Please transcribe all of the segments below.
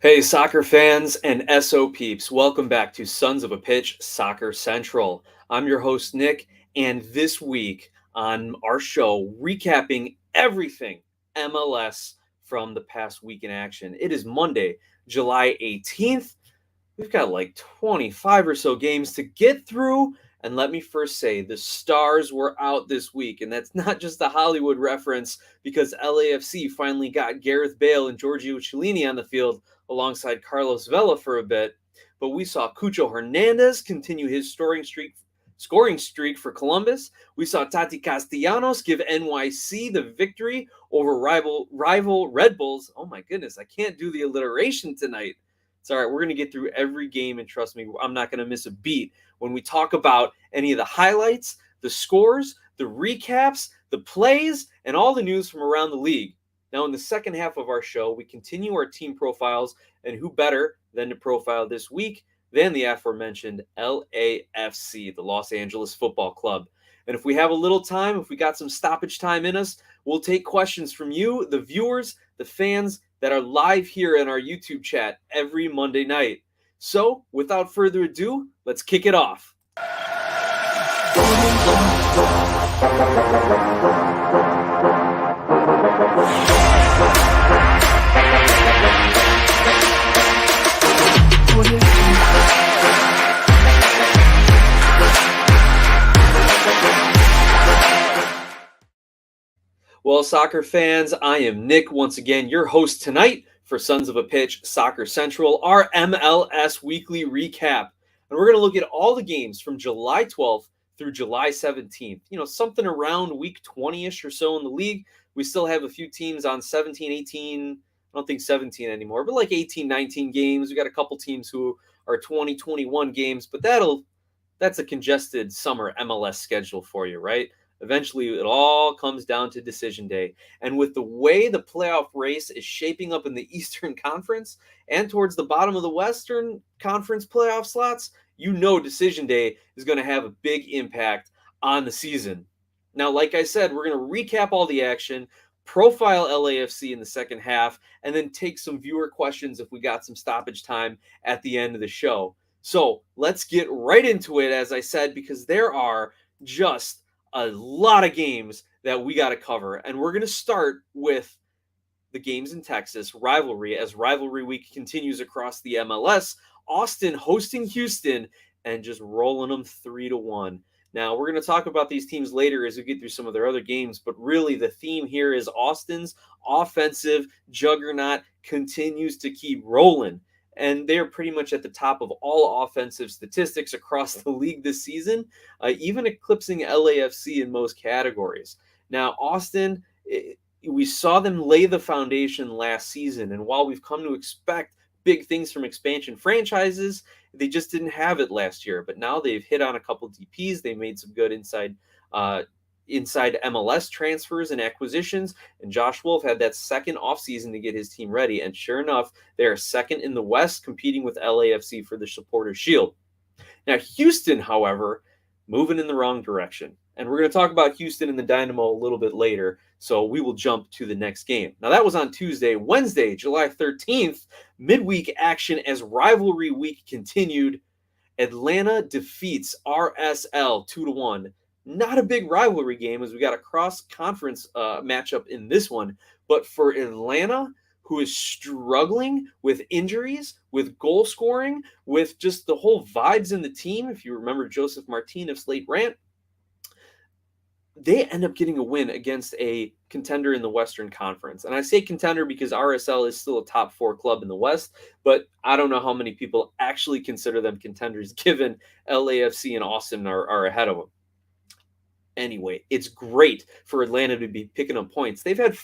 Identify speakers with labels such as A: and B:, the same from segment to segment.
A: Hey, soccer fans and SO peeps, welcome back to Sons of a Pitch Soccer Central. I'm your host, Nick, and this week on our show, recapping everything MLS from the past week in action. It is Monday, July 18th. We've got like 25 or so games to get through. And let me first say, the stars were out this week. And that's not just a Hollywood reference because LAFC finally got Gareth Bale and Giorgio Chiellini on the field alongside Carlos Vela for a bit. But we saw Cucho Hernandez continue his scoring streak for Columbus. We saw Tati Castellanos give NYC the victory over rival Red Bulls. Oh my goodness, I can't do the alliteration tonight. It's all right. We're going to get through every game, and trust me, I'm not going to miss a beat when we talk about any of the highlights, the scores, the recaps, the plays, and all the news from around the league. Now, in the second half of our show, we continue our team profiles, and who better than to profile this week than the aforementioned LAFC, the Los Angeles Football Club. And if we have a little time, if we got some stoppage time in us, we'll take questions from you, the viewers, the fans that are live here in our YouTube chat every Monday night. So, without further ado, let's kick it off. Well, soccer fans, I am Nick, once again, your host tonight for Sons of a Pitch Soccer Central, our MLS weekly recap. And we're going to look at all the games from July 12th through July 17th. You know, something around week 20-ish or so in the league. We still have a few teams on 17, 18, I don't think 17 anymore, but like 18, 19 games. We got a couple teams who are 20, 21 games, but that's a congested summer MLS schedule for you, right? Eventually, it all comes down to decision day. And with the way the playoff race is shaping up in the Eastern Conference and towards the bottom of the Western Conference playoff slots, you know decision day is going to have a big impact on the season. Now, like I said, we're going to recap all the action, profile LAFC in the second half, and then take some viewer questions if we got some stoppage time at the end of the show. So let's get right into it, as I said, because there are just a lot of games that we got to cover. And we're going to start with the games in Texas, rivalry, as rivalry week continues across the MLS. Austin hosting Houston and just rolling them 3-1. Now, we're going to talk about these teams later as we get through some of their other games, but really the theme here is Austin's offensive juggernaut continues to keep rolling. And they're pretty much at the top of all offensive statistics across the league this season, even eclipsing LAFC in most categories. Now, Austin, we saw them lay the foundation last season, and while we've come to expect big things from expansion franchises, they just didn't have it last year. But now they've hit on a couple DPs. They made some good inside MLS transfers and acquisitions, and Josh Wolf had that second offseason to get his team ready, and sure enough, they are second in the West, competing with LAFC for the Supporters' Shield. Now, Houston, however, moving in the wrong direction, and we're going to talk about Houston and the Dynamo a little bit later, so we will jump to the next game. Now, that was on Tuesday. Wednesday, July 13th, midweek action as rivalry week continued. Atlanta defeats RSL 2-1. Not a big rivalry game as we got a cross-conference matchup in this one. But for Atlanta, who is struggling with injuries, with goal scoring, with just the whole vibes in the team, if you remember Joseph Martinez's late rant, they end up getting a win against a contender in the Western Conference. And I say contender because RSL is still a top 4 club in the West, but I don't know how many people actually consider them contenders given LAFC and Austin are ahead of them. Anyway, it's great for Atlanta to be picking up points. They've had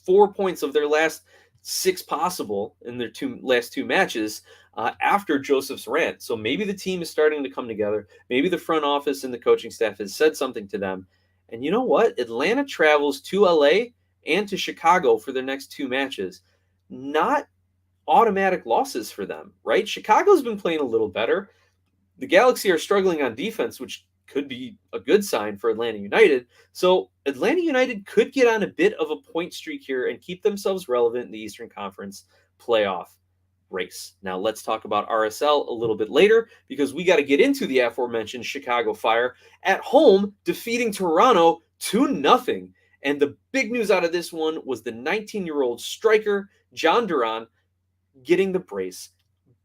A: 4 points of their last 6 possible in their last two matches after Joseph's rant. So maybe the team is starting to come together. Maybe the front office and the coaching staff has said something to them. And you know what? Atlanta travels to LA and to Chicago for their next 2 matches. Not automatic losses for them, right? Chicago's been playing a little better. The Galaxy are struggling on defense, which could be a good sign for Atlanta United. So Atlanta United could get on a bit of a point streak here and keep themselves relevant in the Eastern Conference playoff. brace. Now let's talk about RSL a little bit later because we got to get into the aforementioned Chicago Fire at home defeating Toronto 2-0. And the big news out of this one was the 19-year-old striker, John Duran, getting the brace.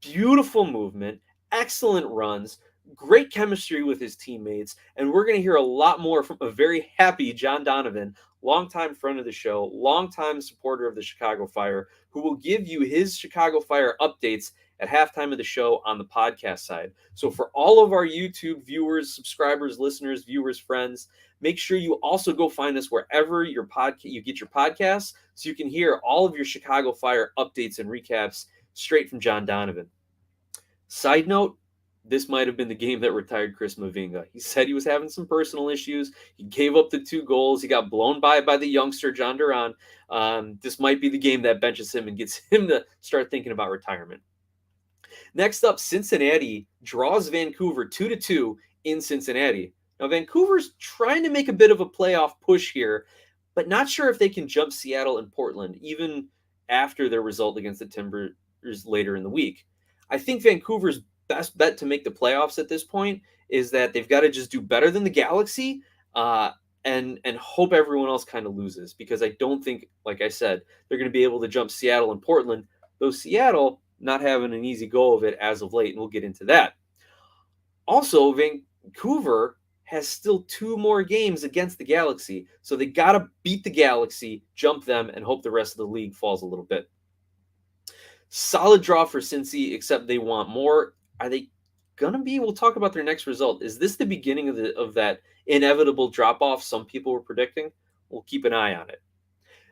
A: Beautiful movement, excellent runs, great chemistry with his teammates, and we're going to hear a lot more from a very happy John Donovan, longtime friend of the show, longtime supporter of the Chicago Fire, who will give you his Chicago Fire updates at halftime of the show on the podcast side. So for all of our YouTube viewers, subscribers, listeners, viewers, friends, make sure you also go find us wherever you get your podcasts so you can hear all of your Chicago Fire updates and recaps straight from John Donovan. Side note, this might have been the game that retired Chris Mavinga. He said he was having some personal issues. He gave up the 2 goals. He got blown by the youngster, John Duran. This might be the game that benches him and gets him to start thinking about retirement. Next up, Cincinnati draws Vancouver 2-2 in Cincinnati. Now, Vancouver's trying to make a bit of a playoff push here, but not sure if they can jump Seattle and Portland, even after their result against the Timbers later in the week. I think Vancouver's best bet to make the playoffs at this point is that they've got to just do better than the Galaxy and hope everyone else kind of loses, because I don't think, like I said, they're going to be able to jump Seattle and Portland, though Seattle not having an easy go of it as of late, and we'll get into that. Also, Vancouver has still 2 more games against the Galaxy, so they got to beat the Galaxy, jump them, and hope the rest of the league falls a little bit. Solid draw for Cincy, except they want more. Are they going to be? We'll talk about their next result. Is this the beginning of that inevitable drop-off some people were predicting? We'll keep an eye on it.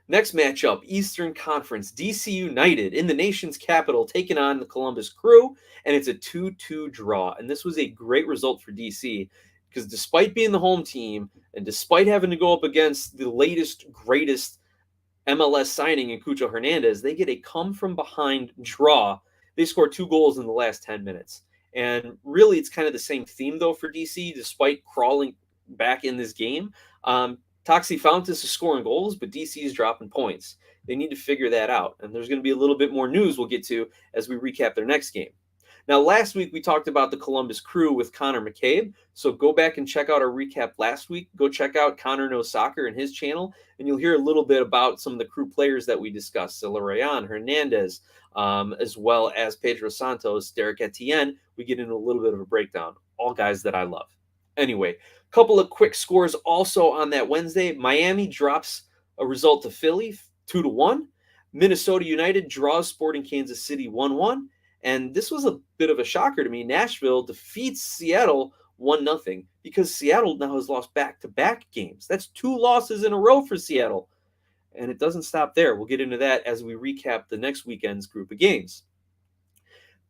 A: Next matchup, Eastern Conference, DC United in the nation's capital taking on the Columbus Crew, and it's a 2-2 draw. And this was a great result for DC because despite being the home team and despite having to go up against the latest, greatest MLS signing in Cucho Hernandez, they get a come-from-behind draw. They scored 2 goals in the last 10 minutes. And really, it's kind of the same theme, though, for DC, despite crawling back in this game. Taxi Fountas is scoring goals, but DC is dropping points. They need to figure that out. And there's going to be a little bit more news we'll get to as we recap their next game. Now, last week we talked about the Columbus Crew with Connor McCabe. So go back and check out our recap last week. Go check out Connor Knows Soccer and his channel, and you'll hear a little bit about some of the Crew players that we discussed. Sila Rayan, Hernandez, as well as Pedro Santos, Derek Etienne. We get into a little bit of a breakdown. All guys that I love. Anyway, couple of quick scores also on that Wednesday. Miami drops a result to Philly, 2-1. Minnesota United draws Sporting Kansas City 1-1. And this was a bit of a shocker to me. Nashville defeats Seattle 1-0 because Seattle now has lost back-to-back games. That's 2 losses in a row for Seattle. And it doesn't stop there. We'll get into that as we recap the next weekend's group of games.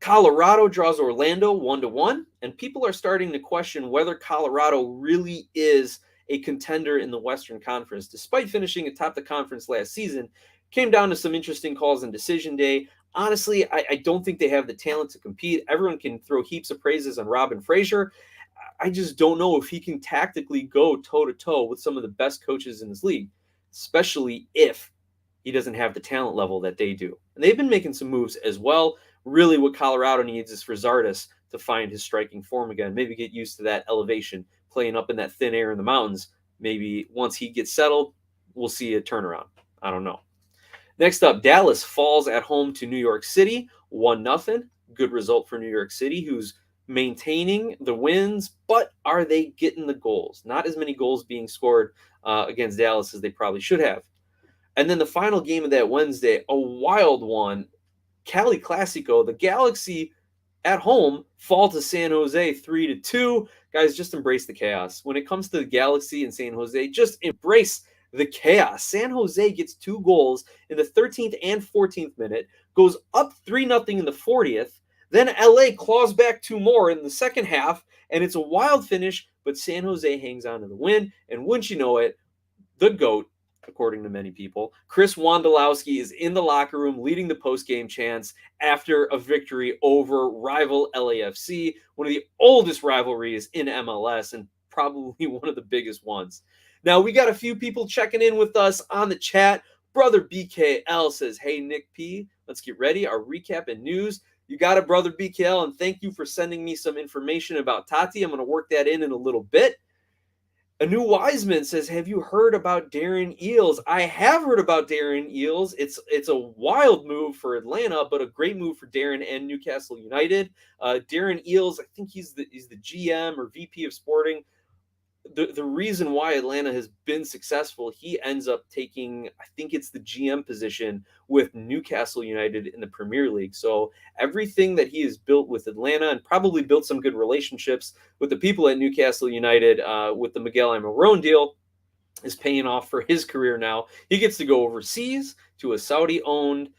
A: Colorado draws Orlando 1-1, and people are starting to question whether Colorado really is a contender in the Western Conference. Despite finishing atop the conference last season, came down to some interesting calls on decision day. Honestly, I don't think they have the talent to compete. Everyone can throw heaps of praises on Robin Fraser. I just don't know if he can tactically go toe-to-toe with some of the best coaches in this league, especially if he doesn't have the talent level that they do. And they've been making some moves as well. Really what Colorado needs is for Zardes to find his striking form again, maybe get used to that elevation, playing up in that thin air in the mountains. Maybe once he gets settled, we'll see a turnaround. I don't know. Next up, Dallas falls at home to New York City, 1-0. Good result for New York City, who's maintaining the wins, but are they getting the goals? Not as many goals being scored against Dallas as they probably should have. And then the final game of that Wednesday, a wild one, Cali Classico, the Galaxy at home fall to San Jose 3-2. Guys, just embrace the chaos. When it comes to the Galaxy and San Jose, just embrace the chaos. San Jose gets 2 goals in the 13th and 14th minute, goes up 3-0 in the 40th. Then LA claws back 2 more in the second half, and it's a wild finish, but San Jose hangs on to the win. And wouldn't you know it, the GOAT, according to many people, Chris Wondolowski is in the locker room leading the post-game chants after a victory over rival LAFC, one of the oldest rivalries in MLS and probably one of the biggest ones. Now, we got a few people checking in with us on the chat. Brother BKL says, hey, Nick P, let's get ready. Our recap and news. You got it, Brother BKL, and thank you for sending me some information about Tati. I'm going to work that in a little bit. A new Wiseman says, have you heard about Darren Eales? I have heard about Darren Eales. It's a wild move for Atlanta, but a great move for Darren and Newcastle United. Darren Eales, I think he's the GM or VP of Sporting. The reason why Atlanta has been successful, he ends up taking, I think it's the GM position with Newcastle United in the Premier League. So everything that he has built with Atlanta, and probably built some good relationships with the people at Newcastle United with the Miguel Almiron deal, is paying off for his career now. He gets to go overseas to a Saudi-owned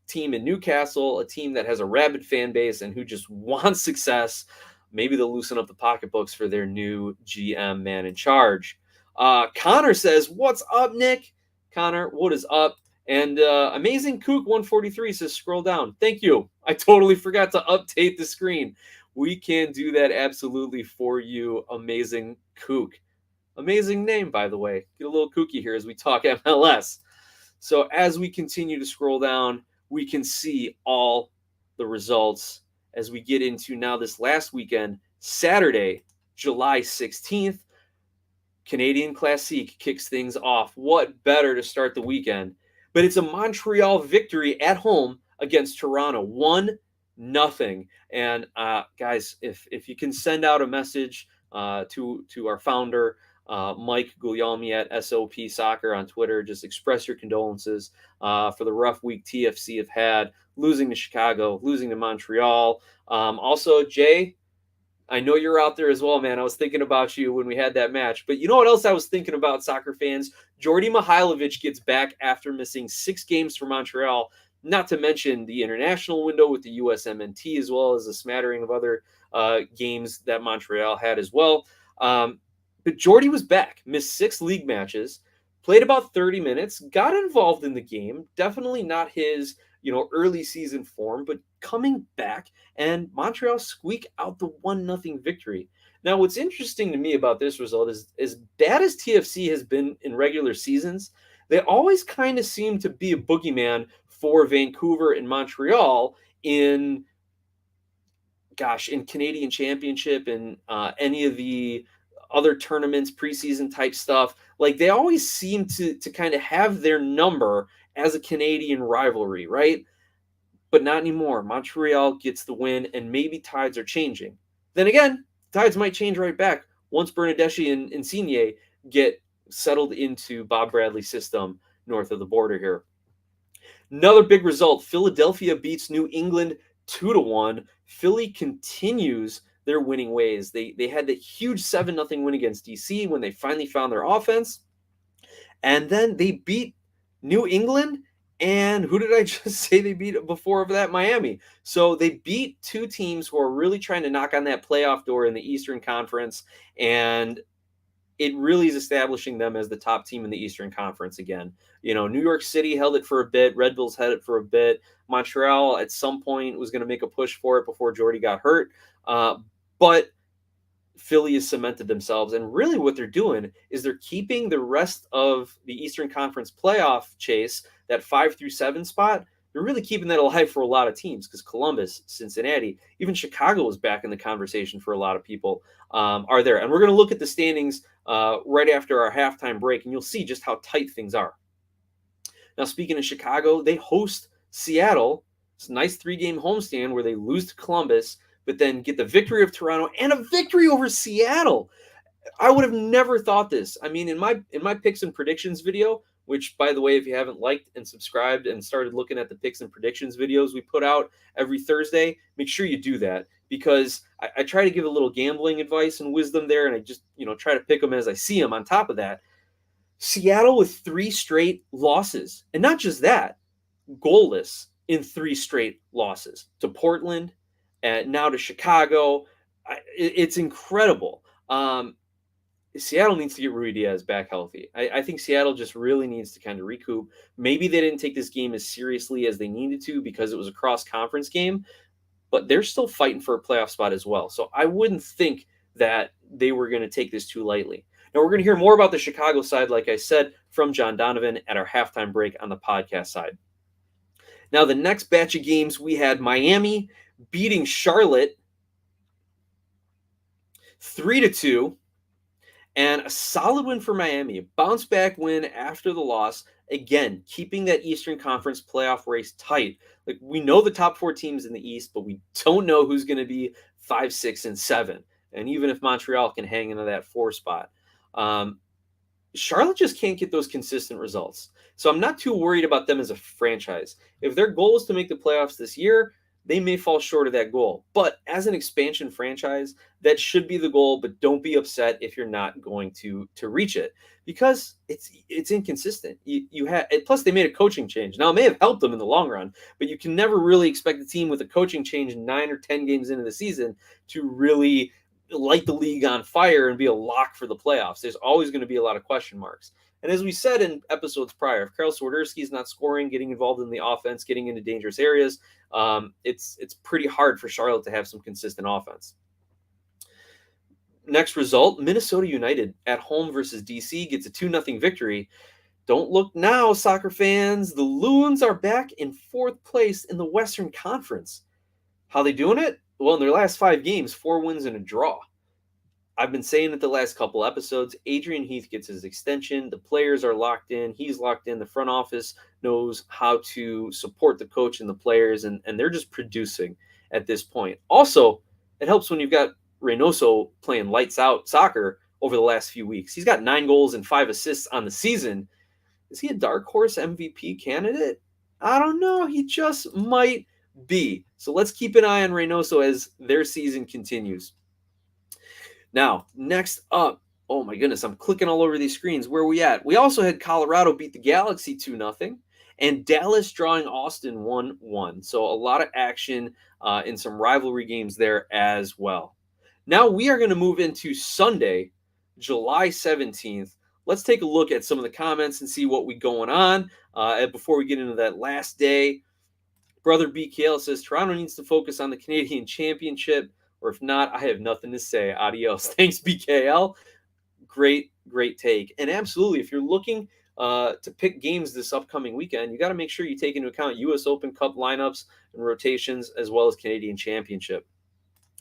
A: team in Newcastle, a team that has a rabid fan base and who just wants success. Maybe they'll loosen up the pocketbooks for their new GM man in charge. Connor says, what's up, Nick? Connor, what is up? And Amazing Kook 143 says, scroll down. Thank you. I totally forgot to update the screen. We can do that absolutely for you, Amazing Kook. Amazing name, by the way. Get a little kooky here as we talk MLS. So as we continue to scroll down, we can see all the results as we get into now this last weekend, Saturday, July 16th, Canadian Classique kicks things off. What better to start the weekend? But it's a Montreal victory at home against Toronto, 1-0. And guys, if you can send out a message to our founder, Mike Guglielmi at SOP Soccer on Twitter, just express your condolences for the rough week TFC have had, losing to Chicago, losing to Montreal. Also, Jay, I know you're out there as well, man. I was thinking about you when we had that match. But you know what else I was thinking about, soccer fans? Jordy Mihailovic gets back after missing 6 games for Montreal, not to mention the international window with the USMNT, as well as a smattering of other games that Montreal had as well. But Jordy was back, missed 6 league matches, played about 30 minutes, got involved in the game. Definitely not his, early season form, but coming back, and Montreal squeak out the 1-0 victory. Now, what's interesting to me about this result is, as bad as TFC has been in regular seasons, they always kind of seem to be a boogeyman for Vancouver and Montreal in Canadian Championship and any of the other tournaments, preseason type stuff. Like, they always seem to kind of have their number as a Canadian rivalry, right? But not anymore. Montreal gets the win, and maybe tides are changing. Then again, tides might change right back once Bernardeschi and Insigne get settled into Bob Bradley's system north of the border here. Another big result, Philadelphia beats New England 2-1. Philly continues their winning ways. They had the huge 7-0 win against DC when they finally found their offense. And then they beat New England. And who did I just say they beat before that? Miami. So they beat 2 teams who are really trying to knock on that playoff door in the Eastern Conference. And it really is establishing them as the top team in the Eastern Conference again. New York City held it for a bit. Red Bulls held it for a bit. Montreal at some point was going to make a push for it before Jordy got hurt. But Philly has cemented themselves. And really what they're doing is they're keeping the rest of the Eastern Conference playoff chase, that 5 through 7 spot. They're really keeping that alive for a lot of teams, because Columbus, Cincinnati, even Chicago is back in the conversation for a lot of people are there. And we're going to look at the standings right after our halftime break, and you'll see just how tight things are. Now, speaking of Chicago, they host Seattle. It's a nice 3-game homestand where they lose to Columbus, but then get the victory of Toronto and a victory over Seattle. I would have never thought this. I mean, in my picks and predictions video, which, by the way, if you haven't liked and subscribed and started looking at the picks and predictions videos we put out every Thursday, make sure you do that, because I try to give a little gambling advice and wisdom there, and I just try to pick them as I see them. On top of that, Seattle with 3 straight losses, and not just that, goalless in 3 straight losses to Portland, and now to Chicago. It's incredible. Seattle needs to get Rui Diaz back healthy. I think Seattle just really needs to kind of recoup. Maybe they didn't take this game as seriously as they needed to because it was a cross-conference game, but they're still fighting for a playoff spot as well. So I wouldn't think that they were going to take this too lightly. Now, we're going to hear more about the Chicago side, like I said, from John Donovan at our halftime break on the podcast side. Now, the next batch of games, we had Miami beating Charlotte 3-2, and a solid win for Miami. A bounce back win after the loss. Again, keeping that Eastern Conference playoff race tight. Like, we know the top 4 teams in the East, but we don't know who's going to be 5, 6, and 7. And even if Montreal can hang into that 4 spot, Charlotte just can't get those consistent results. So I'm not too worried about them as a franchise. If their goal is to make the playoffs this year, they may fall short of that goal. But as an expansion franchise, that should be the goal, but don't be upset if you're not going to reach it, because it's inconsistent. You have, plus they made a coaching change. Now, it may have helped them in the long run, but you can never really expect a team with a coaching change 9 or 10 games into the season to really light the league on fire and be a lock for the playoffs. There's always going to be a lot of question marks. And as we said in episodes prior, if Karl Swiderski is not scoring, getting involved in the offense, getting into dangerous areas, it's pretty hard for Charlotte to have some consistent offense. Next result, Minnesota United at home versus DC gets a 2-0 victory. Don't look now, soccer fans. The Loons are back in 4th place in the Western Conference. How they doing it? Well, in their last 5 games, 4 wins and a draw. I've been saying it the last couple episodes. Adrian Heath gets his extension. The players are locked in. He's locked in. The front office knows how to support the coach and the players, and they're just producing at this point. Also, it helps when you've got Reynoso playing lights out soccer over the last few weeks. He's got 9 goals and 5 assists on the season. Is he a dark horse MVP candidate? I don't know. He just might be. So let's keep an eye on Reynoso as their season continues. Now, next up, oh my goodness, I'm clicking all over these screens. Where are we at? We also had Colorado beat the Galaxy 2-0 and Dallas drawing Austin 1-1. So a lot of action in some rivalry games there as well. Now we are going to move into Sunday, July 17th. Let's take a look at some of the comments and see what we going on before we get into that last day. Brother BKL says, Toronto needs to focus on the Canadian Championship, or if not, I have nothing to say. Adios. Thanks, BKL. Great take. And absolutely, if you're looking to pick games this upcoming weekend, you got to make sure you take into account U.S. Open Cup lineups and rotations, as well as Canadian Championship.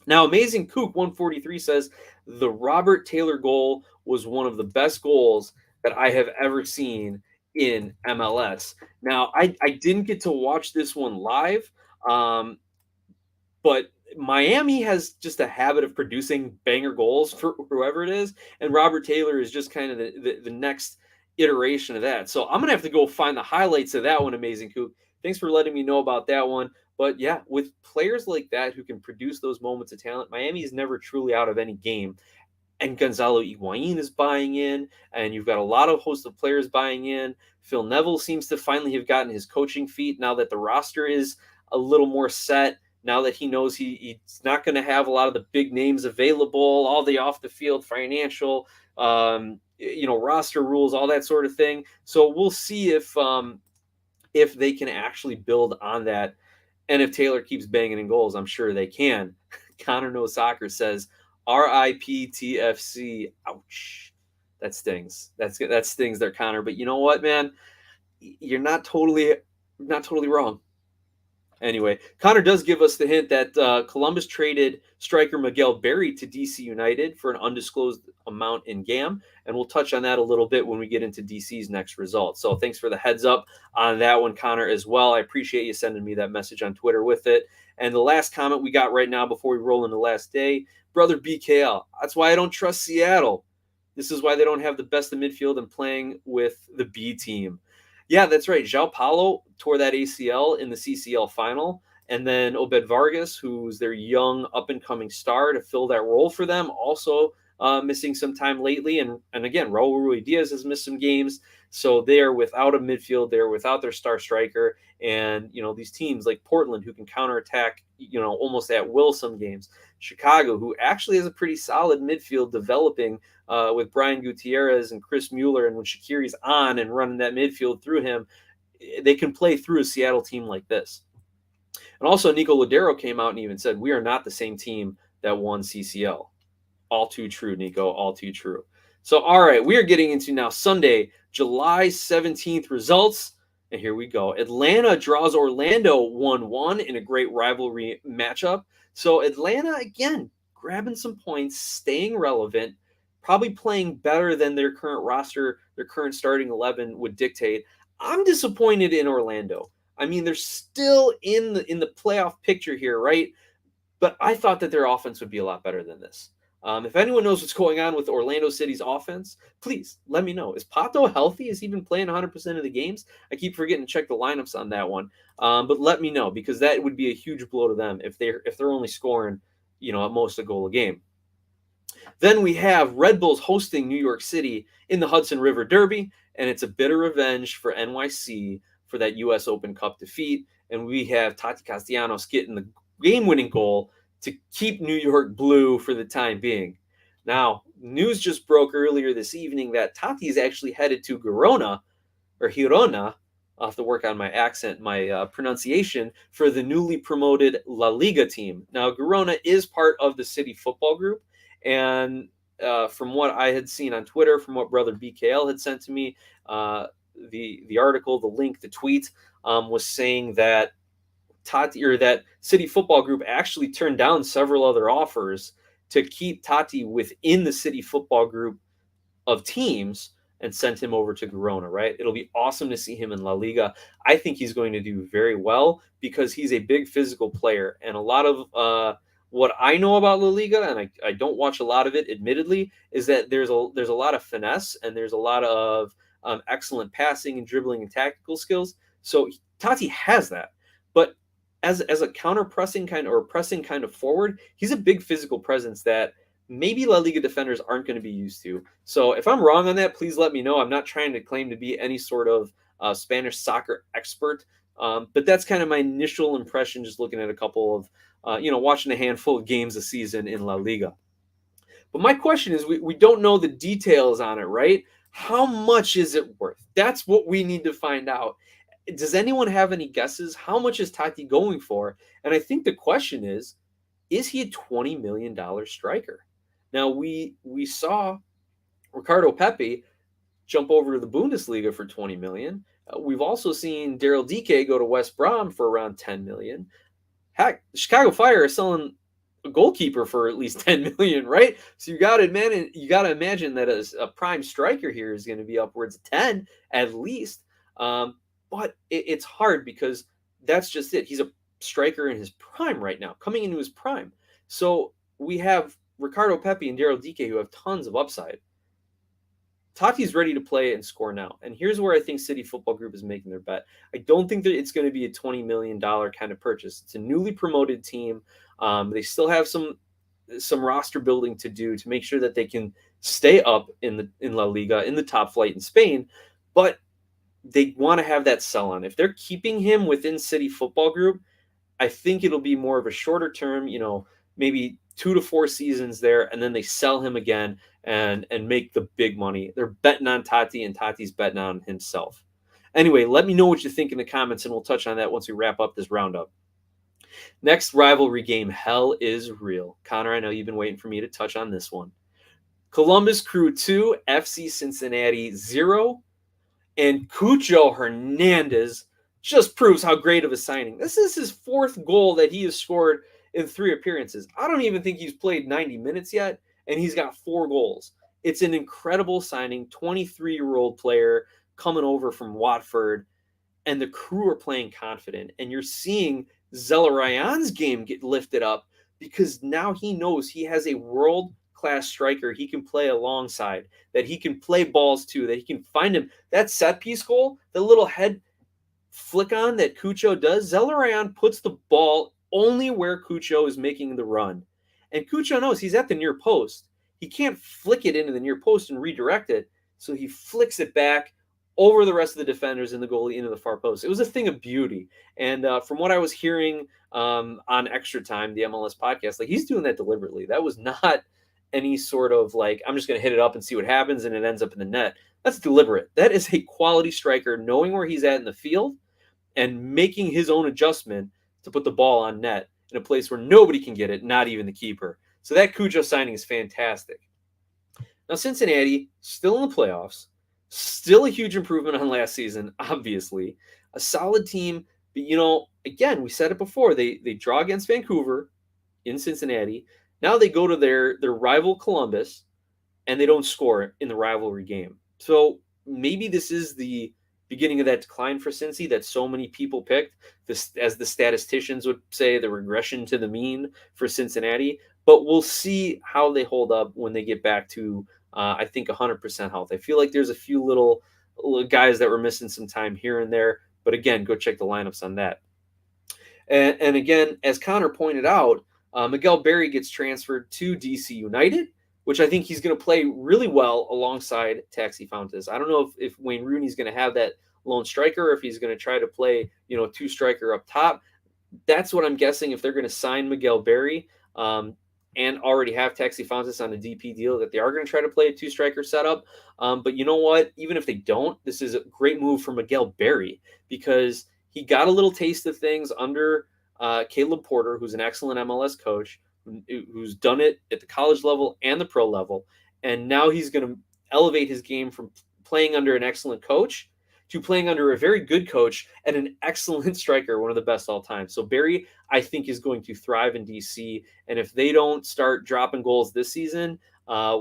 A: Now, Amazing Kook 143 says, the Robert Taylor goal was one of the best goals that I have ever seen in MLS. Now, I didn't get to watch this one live, but Miami has just a habit of producing banger goals for whoever it is, and Robert Taylor is just kind of the next iteration of that. So I'm going to have to go find the highlights of that one, Amazing Kook. Thanks for letting me know about that one. But yeah, with players like that who can produce those moments of talent, Miami is never truly out of any game. And Gonzalo Higuain is buying in, and you've got a lot of host of players buying in. Phil Neville seems to finally have gotten his coaching feet now that the roster is a little more set, now that he knows he's not going to have a lot of the big names available, all the off-the-field financial, roster rules, all that sort of thing. So we'll see if they can actually build on that. And if Taylor keeps banging in goals, I'm sure they can. Connor No Soccer says, RIP TFC. Ouch. That stings. That stings there, Connor. But you know what, man? You're not totally wrong. Anyway, Connor does give us the hint that Columbus traded striker Miguel Berry to DC United for an undisclosed amount in GAM, and we'll touch on that a little bit when we get into DC's next result. So thanks for the heads up on that one, Connor, as well. I appreciate you sending me that message on Twitter with it. And the last comment we got right now before we roll into the last day, Brother BKL, that's why I don't trust Seattle. This is why they don't have the best of midfield and playing with the B team. Yeah, that's right. João Paulo tore that ACL in the CCL final. And then Obed Vargas, who's their young up-and-coming star to fill that role for them, also missing some time lately. And again, Raul Ruidiaz has missed some games. So they are without a midfield. They're without their star striker. And, these teams like Portland, who can counterattack, almost at will some games. Chicago, who actually has a pretty solid midfield developing with Brian Gutierrez and Chris Mueller. And when Shaqiri's on and running that midfield through him, they can play through a Seattle team like this. And also, Nico Lodero came out and even said, we are not the same team that won CCL. All too true, Nico. All too true. So, all right, we are getting into now Sunday, July 17th results. And here we go. Atlanta draws Orlando 1-1 in a great rivalry matchup. So Atlanta, again, grabbing some points, staying relevant, probably playing better than their current roster, their current starting 11 would dictate. I'm disappointed in Orlando. I mean, they're still in the playoff picture here, right? But I thought that their offense would be a lot better than this. If anyone knows what's going on with Orlando City's offense, please let me know. Is Pato healthy? Is he been playing 100% of the games? I keep forgetting to check the lineups on that one. But let me know, because that would be a huge blow to them if they're only scoring, at most a goal a game. Then we have Red Bulls hosting New York City in the Hudson River Derby, and it's a bitter revenge for NYC for that U.S. Open Cup defeat. And we have Tati Castellanos getting the game-winning goal to keep New York blue for the time being. Now, news just broke earlier this evening that Tati is actually headed to Girona. I'll have to work on my accent, my pronunciation, for the newly promoted La Liga team. Now, Girona is part of the City Football Group, and from what I had seen on Twitter, from what Brother BKL had sent to me, the article, the link, the tweet was saying that that City Football Group actually turned down several other offers to keep Tati within the City Football Group of teams and sent him over to Girona, right? It'll be awesome to see him in La Liga. I think he's going to do very well because he's a big physical player. And a lot of what I know about La Liga, and I don't watch a lot of it, admittedly, is that there's a lot of finesse and there's a lot of excellent passing and dribbling and tactical skills. So Tati has that. But as a counter-pressing pressing kind of forward, he's a big physical presence that maybe La Liga defenders aren't going to be used to. So if I'm wrong on that, please let me know. I'm not trying to claim to be any sort of Spanish soccer expert, but that's kind of my initial impression just looking at a couple of, watching a handful of games a season in La Liga. But my question is, we don't know the details on it, right? How much is it worth? That's what we need to find out. Does anyone have any guesses? How much is Tati going for? And I think the question is he a $20 million striker? Now, we saw Ricardo Pepi jump over to the Bundesliga for $20 million. We've also seen Daryl Dike go to West Brom for around $10 million. Heck, the Chicago Fire is selling a goalkeeper for at least $10 million, right? So you got to imagine that a prime striker here is going to be upwards of 10 at least. But it's hard because that's just it. He's a striker in his prime right now, coming into his prime. So we have Ricardo Pepi and Daryl Dike who have tons of upside. Tati's ready to play and score now. And here's where I think City Football Group is making their bet. I don't think that it's going to be a $20 million kind of purchase. It's a newly promoted team. They still have some roster building to do to make sure that they can stay up in La Liga, in the top flight in Spain. But they want to have that sell on. If they're keeping him within City Football Group, I think it'll be more of a shorter term, maybe 2 to 4 seasons there, and then they sell him again and make the big money. They're betting on Tati, and Tati's betting on himself. Anyway, let me know what you think in the comments, and we'll touch on that once we wrap up this roundup. Next rivalry game, hell is real. Connor, I know you've been waiting for me to touch on this one. Columbus Crew 2, FC Cincinnati 0. And Cucho Hernandez just proves how great of a signing. This is his 4th goal that he has scored in 3 appearances. I don't even think he's played 90 minutes yet, and he's got 4 goals. It's an incredible signing, 23-year-old player coming over from Watford, and the Crew are playing confident. And you're seeing Zelarayan's game get lifted up because now he knows he has a world-class striker he can play alongside, that he can play balls to, that he can find him. That set-piece goal, the little head flick on that Cucho does, Zelarayan puts the ball only where Cucho is making the run. And Cucho knows he's at the near post. He can't flick it into the near post and redirect it, so he flicks it back over the rest of the defenders and the goalie into the far post. It was a thing of beauty. And from what I was hearing on Extra Time, the MLS podcast, he's doing that deliberately. That was not any sort of I'm just going to hit it up and see what happens and it ends up in the net. That's deliberate. That is a quality striker knowing where he's at in the field and making his own adjustment to put the ball on net in a place where nobody can get it, not even the keeper. So that Cucho signing is fantastic. Now, Cincinnati, still in the playoffs, still a huge improvement on last season, obviously. A solid team, but, again, we said it before. They draw against Vancouver in Cincinnati. Now they go to their rival Columbus, and they don't score in the rivalry game. So maybe this is the beginning of that decline for Cincy that so many people picked, this, as the statisticians would say, the regression to the mean for Cincinnati. But we'll see how they hold up when they get back to, I think, 100% health. I feel like there's a few little guys that were missing some time here and there. But again, go check the lineups on that. And again, as Connor pointed out, Miguel Berry gets transferred to DC United, which I think he's going to play really well alongside Taxi Fountas. I don't know if Wayne Rooney's going to have that lone striker or if he's going to try to play, two striker up top. That's what I'm guessing if they're going to sign Miguel Berry and already have Taxi Fountas on a DP deal, that they are going to try to play a two striker setup. But you know what? Even if they don't, this is a great move for Miguel Berry because he got a little taste of things under Caleb Porter, who's an excellent MLS coach, who's done it at the college level and the pro level. And now he's going to elevate his game from playing under an excellent coach to playing under a very good coach and an excellent striker, one of the best all time. So Barry, I think, is going to thrive in DC. And if they don't start dropping goals this season,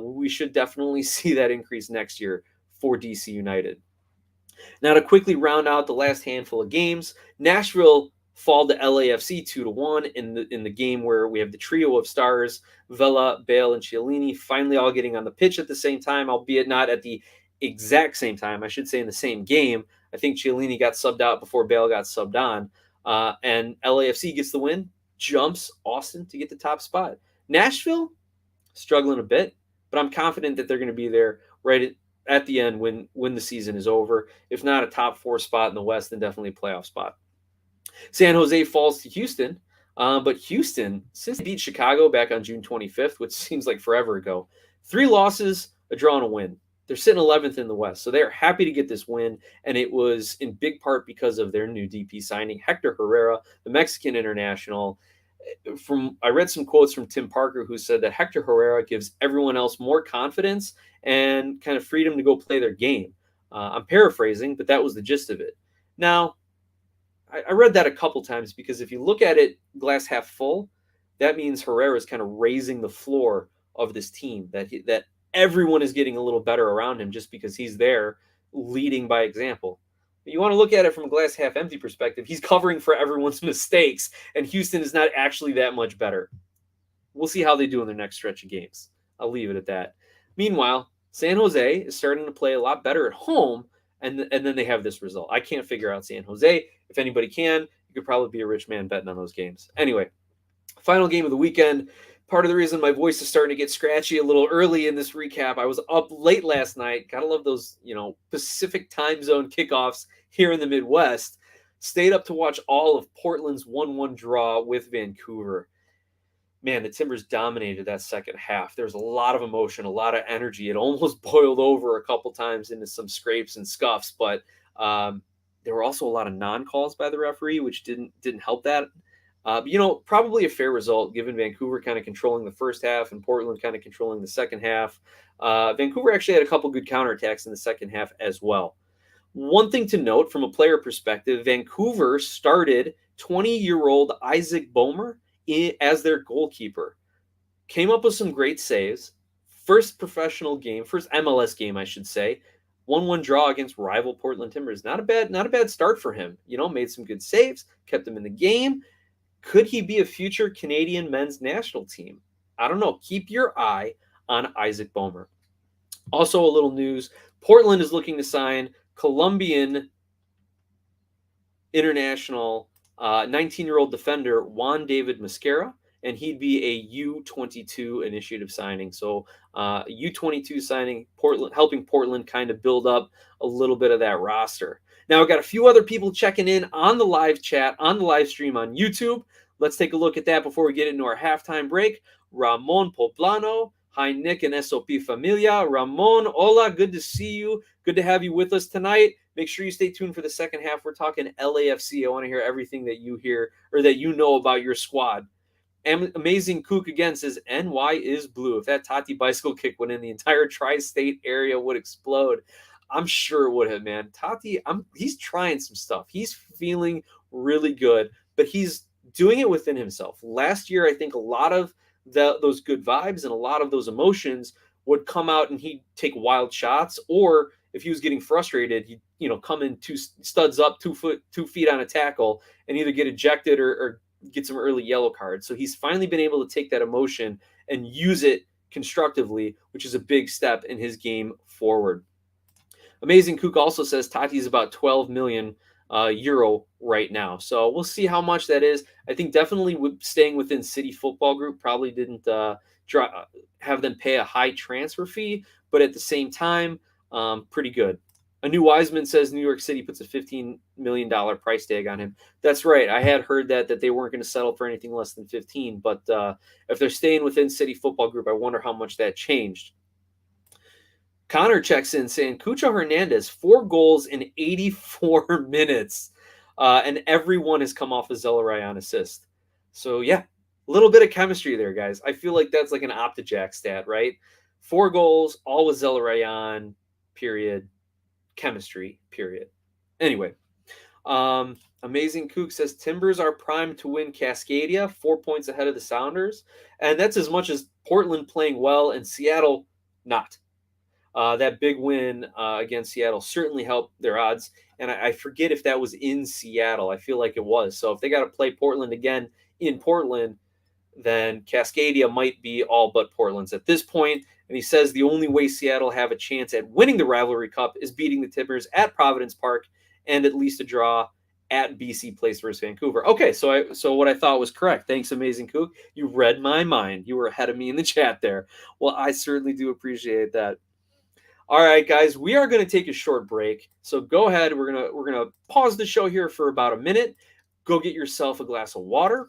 A: we should definitely see that increase next year for DC United. Now, to quickly round out the last handful of games, Nashville fall to LAFC 2-1 in the game where we have the trio of stars, Vela, Bale, and Chiellini, finally all getting on the pitch at the same time, albeit not at the exact same time. I should say in the same game. I think Chiellini got subbed out before Bale got subbed on. And LAFC gets the win, jumps Austin to get the top spot. Nashville, struggling a bit, but I'm confident that they're going to be there right at the end when the season is over. If not a top 4 spot in the West, then definitely a playoff spot. San Jose falls to Houston, but Houston, since they beat Chicago back on June 25th, which seems like forever ago, 3 losses, a draw, and a win. They're sitting 11th in the West, so they're happy to get this win, and it was in big part because of their new DP signing, Hector Herrera, the Mexican international. I read some quotes from Tim Parker, who said that Hector Herrera gives everyone else more confidence and kind of freedom to go play their game. I'm paraphrasing, but that was the gist of it. Now, I read that a couple times because if you look at it glass half full, that means Herrera is kind of raising the floor of this team, that everyone is getting a little better around him just because he's there leading by example. But you want to look at it from a glass half empty perspective. He's covering for everyone's mistakes, and Houston is not actually that much better. We'll see how they do in their next stretch of games. I'll leave it at that. Meanwhile, San Jose is starting to play a lot better at home, and then they have this result. I can't figure out San Jose. If anybody can, you could probably be a rich man betting on those games. Anyway, final game of the weekend. Part of the reason my voice is starting to get scratchy a little early in this recap, I was up late last night. Gotta love those, Pacific time zone kickoffs here in the Midwest. Stayed up to watch all of Portland's 1-1 draw with Vancouver. Man, the Timbers dominated that second half. There was a lot of emotion, a lot of energy. It almost boiled over a couple times into some scrapes and scuffs, but there were also a lot of non-calls by the referee, which didn't help that. But, probably a fair result given Vancouver kind of controlling the first half and Portland kind of controlling the second half. Vancouver actually had a couple good counterattacks in the second half as well. One thing to note from a player perspective, Vancouver started 20-year-old Isaac Boehmer as their goalkeeper. Came up with some great saves. First professional game, first MLS game, I should say. 1-1 draw against rival Portland Timbers. Not a bad start for him. Made some good saves, kept them in the game. Could he be a future Canadian men's national team? I don't know. Keep your eye on Isaac Boehmer. Also, a little news. Portland is looking to sign Colombian international 19-year-old defender Juan David Mosquera, and he'd be a U22 initiative signing. So U22 signing, Portland, helping Portland kind of build up a little bit of that roster. Now, I've got a few other people checking in on the live chat, on the live stream on YouTube. Let's take a look at that before we get into our halftime break. Ramon Pablano. Hi, Nick and SOP Familia. Ramon, hola, good to see you. Good to have you with us tonight. Make sure you stay tuned for the second half. We're talking LAFC. I want to hear everything that you hear or that you know about your squad. Amazing Kook again says NY is blue. If that Tati bicycle kick went in, the entire tri-state area would explode. I'm sure it would have, man. Tati, he's trying some stuff. He's feeling really good, but he's doing it within himself. Last year, I think a lot of those good vibes and a lot of those emotions would come out and he'd take wild shots, or if he was getting frustrated, he'd come in two studs up, 2 feet on a tackle, and either get ejected or get some early yellow cards. So he's finally been able to take that emotion and use it constructively, which is a big step in his game forward. Amazing Kook also says Tati's about 12 million euro right now. So we'll see how much that is. I think definitely staying within City Football Group probably didn't have them pay a high transfer fee, but at the same time, pretty good. A new Wiseman says New York City puts a $15 million price tag on him. That's right. I had heard that they weren't going to settle for anything less than 15, but if they're staying within City Football Group, I wonder how much that changed. Connor checks in saying Cucho Hernandez, 4 goals in 84 minutes, and everyone has come off a Zelarayan assist. So yeah, a little bit of chemistry there, guys. I feel like that's like an Optajack stat, right? 4 goals, all with Zelarayan, period. Chemistry, period. Anyway, Amazing Kook says Timbers are primed to win Cascadia, 4 points ahead of the Sounders, and that's as much as Portland playing well and Seattle not. That big win against Seattle certainly helped their odds, and I forget if that was in Seattle. I feel like it was. So if they got to play Portland again in Portland, then Cascadia might be all but Portland's at this point. And he says the only way Seattle have a chance at winning the Rivalry Cup is beating the Timbers at Providence Park and at least a draw at BC Place versus Vancouver. Okay, so what I thought was correct. Thanks, Amazing Kook. You read my mind. You were ahead of me in the chat there. Well, I certainly do appreciate that. All right, guys, we are going to take a short break. So go ahead. We're gonna pause the show here for about a minute. Go get yourself a glass of water.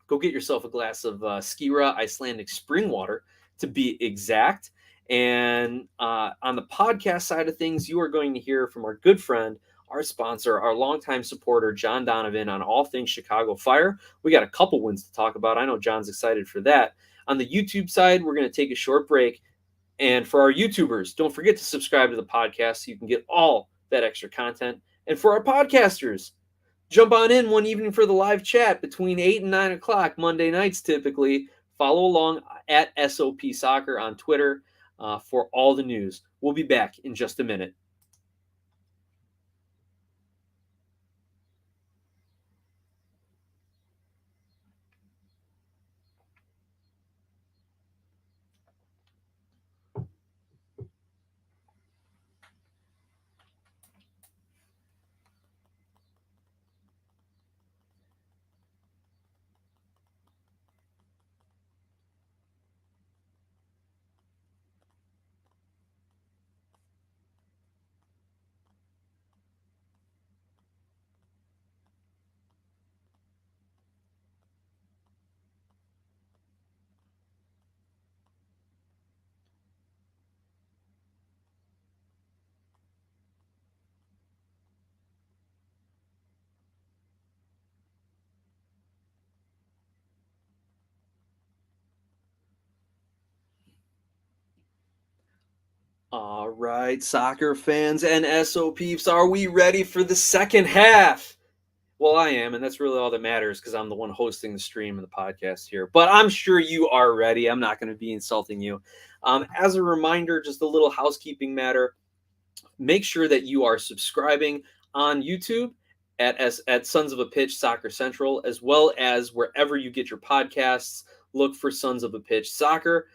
A: Go get yourself a glass of Skira Icelandic spring water, to be exact. And on the podcast side of things, you are going to hear from our good friend, our sponsor, our longtime supporter, John Donovan, on all things Chicago Fire. We got a couple wins to talk about. I know John's excited for that. On the YouTube side, we're going to take a short break. And for our YouTubers, don't forget to subscribe to the podcast so you can get all that extra content. And for our podcasters, jump on in one evening for the live chat between 8 and 9 o'clock, Monday nights typically. Follow along at SOP Soccer on Twitter for all the news. We'll be back in just a minute. All right, soccer fans and SOPs, are we ready for the second half? Well, I am, and that's really all that matters because I'm the one hosting the stream and the podcast here. But I'm sure you are ready. I'm not going to be insulting you. As a reminder, just a little housekeeping matter. Make sure that you are subscribing on YouTube at Sons of a Pitch Soccer Central, as well as wherever you get your podcasts. Look for Sons of a Pitch Soccer.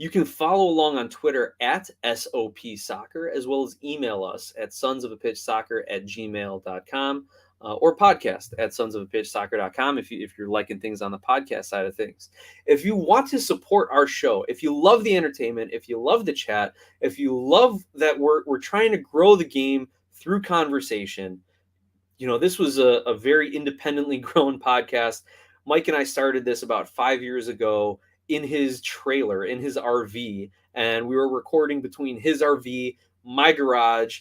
A: You can follow along on Twitter at SOP Soccer, as well as email us at sonsofapitchsoccer@gmail.com or podcast at sonsofapitchsoccer.com if you're liking things on the podcast side of things. If you want to support our show, if you love the entertainment, if you love the chat, if you love that we're trying to grow the game through conversation, this was a very independently grown podcast. Mike and I started this about 5 years ago in his trailer, in his RV, and we were recording between his RV, my garage,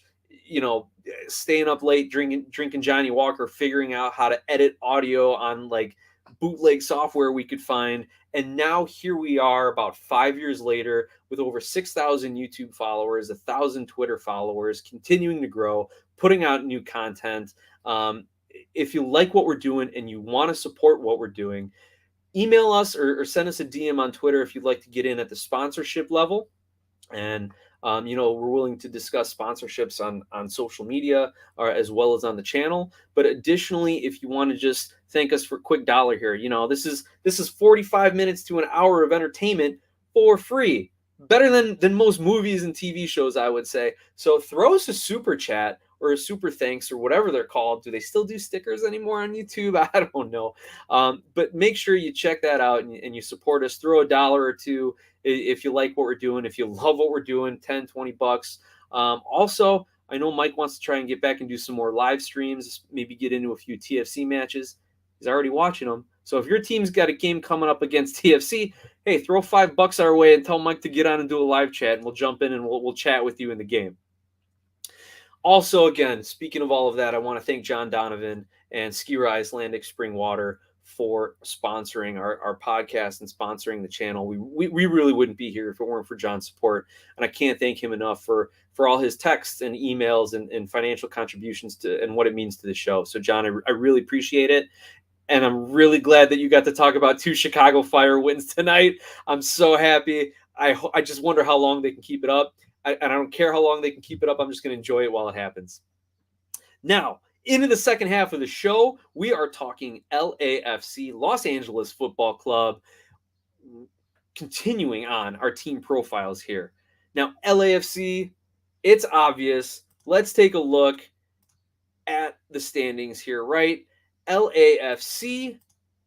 A: staying up late, drinking Johnny Walker, figuring out how to edit audio on like bootleg software we could find. And now here we are about 5 years later with over 6,000 YouTube followers, 1,000 Twitter followers, continuing to grow, putting out new content. If you like what we're doing and you want to support what we're doing, email us or send us a DM on Twitter if you'd like to get in at the sponsorship level. And we're willing to discuss sponsorships on social media or as well as on the channel. But additionally, if you want to just thank us for a quick dollar here, this is 45 minutes to an hour of entertainment for free. Better than most movies and TV shows, I would say. So throw us a super chat or a super thanks or whatever they're called. Do they still do stickers anymore on YouTube? I don't know. But make sure you check that out and you support us. Throw $1 or $2 if you like what we're doing. If you love what we're doing, 10, 20 bucks. Also, I know Mike wants to try and get back and do some more live streams, maybe get into a few TFC matches. He's already watching them. So if your team's got a game coming up against TFC, hey, throw $5 our way and tell Mike to get on and do a live chat, and we'll jump in and we'll chat with you in the game. Also, again, speaking of all of that, I want to thank John Donovan and Ski Icelandic Spring Water for sponsoring our podcast and sponsoring the channel. We really wouldn't be here if it weren't for John's support, and I can't thank him enough for all his texts and emails and financial contributions to and what it means to the show. So, John, I really appreciate it. And I'm really glad that you got to talk about 2 Chicago Fire wins tonight. I'm so happy. I just wonder how long they can keep it up. I don't care how long they can keep it up. I'm just going to enjoy it while it happens. Now, into the second half of the show, we are talking LAFC, Los Angeles Football Club, continuing on our team profiles here. Now, LAFC, it's obvious. Let's take a look at the standings here, right? LAFC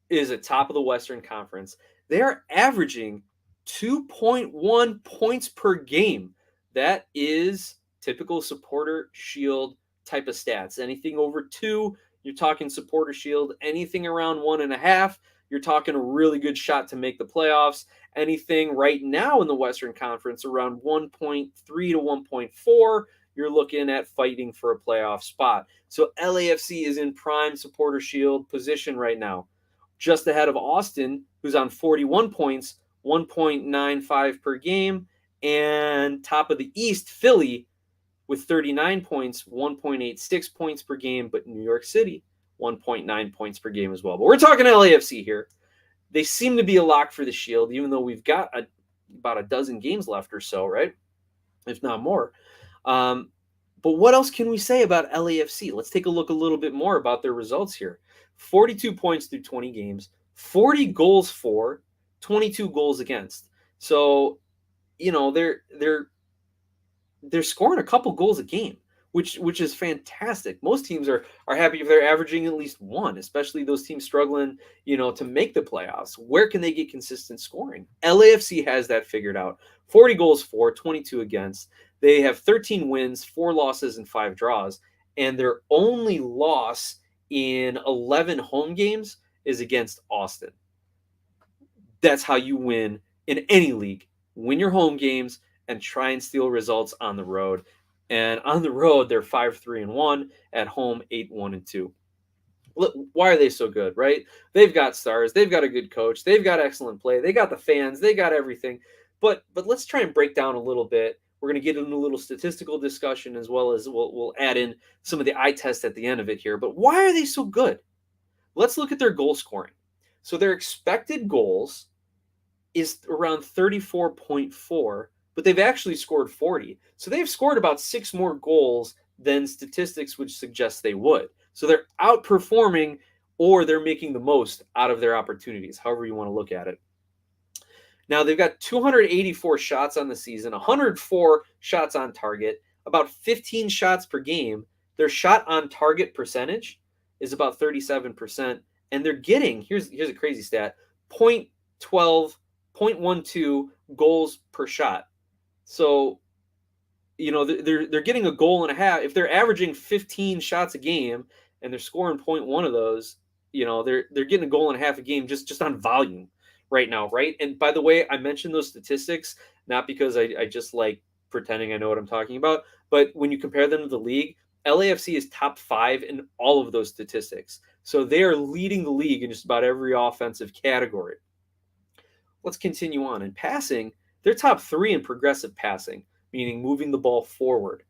A: is at top of the Western Conference. They are averaging 2.1 points per game. That is typical supporter shield type of stats. Anything over 2, you're talking supporter shield. Anything around 1.5, you're talking a really good shot to make the playoffs. Anything right now in the Western Conference around 1.3 to 1.4, you're looking at fighting for a playoff spot. So LAFC is in prime supporter shield position right now, just ahead of Austin, who's on 41 points, 1.95 per game, and top of the East, Philly, with 39 points, 1.86 points per game, but New York City, 1.9 points per game as well. But we're talking LAFC here. They seem to be a lock for the Shield, even though we've got about a dozen games left or so, right? If not more. But what else can we say about LAFC? Let's take a look a little bit more about their results here. 42 points through 20 games, 40 goals for, 22 goals against. So, they're scoring a couple goals a game, which is fantastic. Most teams are happy if they're averaging at least 1, especially those teams struggling, to make the playoffs. Where can they get consistent scoring? LAFC has that figured out. 40 goals for, 22 against. They have 13 wins, 4 losses, and 5 draws. And their only loss in 11 home games is against Austin. That's how you win in any league. Win your home games and try and steal results on the road. And on the road, they're 5-3-1. At home, 8-1-2. Why are they so good, right? They've got stars. They've got a good coach. They've got excellent play. They got the fans. They got everything. But let's try and break down a little bit. We're going to get into a little statistical discussion as well as we'll add in some of the eye test at the end of it here. But why are they so good? Let's look at their goal scoring. So their expected goals is around 34.4, but they've actually scored 40. So they've scored about 6 more goals than statistics would suggest they would. So they're outperforming, or they're making the most out of their opportunities, however you want to look at it. Now, they've got 284 shots on the season, 104 shots on target, about 15 shots per game. Their shot on target percentage is about 37%, and they're getting, here's a crazy stat, 0.12 goals per shot. So, they're getting a goal and a half. If they're averaging 15 shots a game and they're scoring 0.1 of those, they're getting a goal and a half a game just on volume right now, right? And by the way, I mentioned those statistics not because I just like pretending I know what I'm talking about, but when you compare them to the league, LAFC is top 5 in all of those statistics. So they are leading the league in just about every offensive category. Let's continue on. In passing, they're top 3 in progressive passing, meaning moving the ball forward.